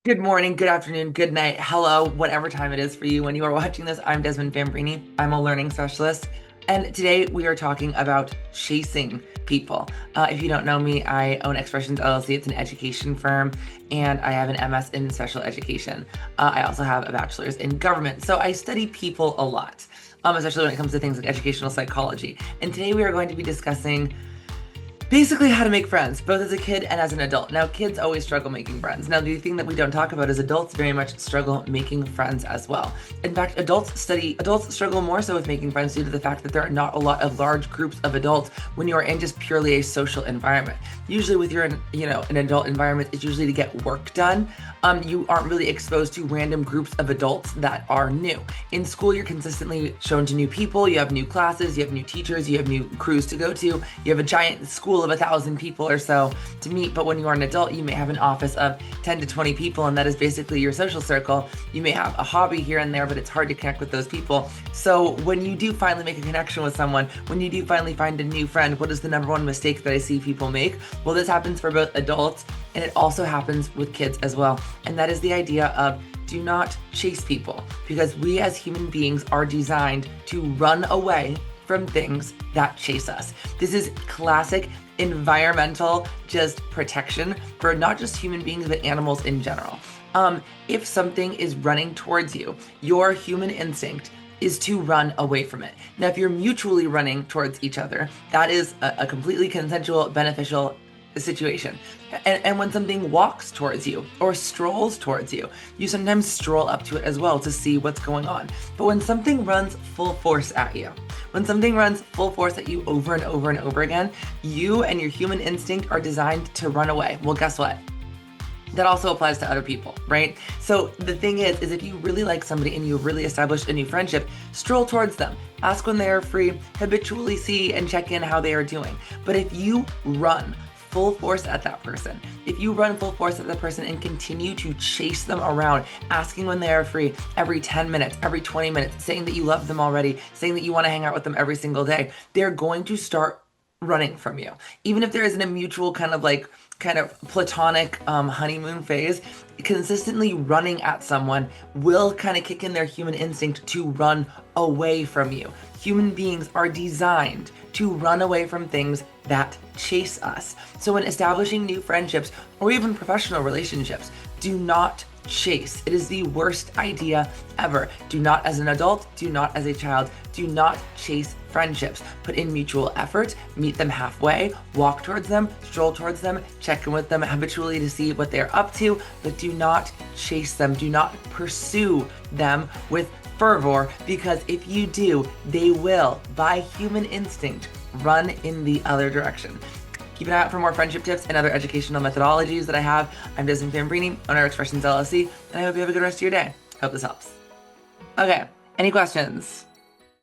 Good morning, good afternoon, good night, hello, whatever time it is for you when you are watching this. I'm Desmond Fambrini. I'm a learning specialist, and today we are talking about chasing people. If you don't know me, I own Expressions LLC. It's an education firm, and I have an MS in special education. I also have a bachelor's in government, so I study people a lot, especially when it comes to things like educational psychology. And today we are going to be discussing basically how to make friends, both as a kid and as an adult. Now, kids always struggle making friends. Now, the thing that we don't talk about is adults very much struggle making friends as well. In fact, adults struggle more so with making friends due to the fact that there are not a lot of large groups of adults when you are in just purely a social environment. Usually with your, an adult environment, it's usually to get work done. You aren't really exposed to random groups of adults that are new. In school, you're consistently shown to new people, you have new classes, you have new teachers, you have new crews to go to, you have a giant school of 1,000 people or so to meet. But when you are an adult, you may have an office of 10 to 20 people, and that is basically your social circle. You may have a hobby here and there, but it's hard to connect with those people. So when you do finally make a connection with someone, when you do finally find a new friend, what is the number one mistake that I see people make? Well, this happens for both adults, and it also happens with kids as well. And that is the idea of do not chase people, because we as human beings are designed to run away from things that chase us. This is classic environmental just protection for not just human beings, but animals in general. If something is running towards you, your human instinct is to run away from it. Now, if you're mutually running towards each other, that is a completely consensual, beneficial situation. And when something walks towards you or strolls towards you, you sometimes stroll up to it as well to see what's going on. But when something runs full force at you, when something runs full force at you over and over and over again, you and your human instinct are designed to run away. Well, guess what? That also applies to other people, right? So the thing is if you really like somebody and you've really established a new friendship, stroll towards them, ask when they are free, habitually see and check in how they are doing. But if you run full force at that person, if you run full force at that person and continue to chase them around, asking when they are free every 10 minutes, every 20 minutes, saying that you love them already, saying that you want to hang out with them every single day, they're going to start running from you. Even if there isn't a mutual kind of platonic honeymoon phase, consistently running at someone will kind of kick in their human instinct to run away from you. Human beings are designed to run away from things that chase us. So when establishing new friendships or even professional relationships, do not chase. It is the worst idea ever. Do not as an adult, do not as a child, do not chase friendships. Put in mutual effort, meet them halfway, walk towards them, stroll towards them, check in with them habitually to see what they're up to, but do not chase them. Do not pursue them with fervor, because if you do, they will, by human instinct, run in the other direction. Keep an eye out for more friendship tips and other educational methodologies that I have. I'm Desi Fambrini, owner of Expressions LLC, and I hope you have a good rest of your day. Hope this helps. Okay, any questions?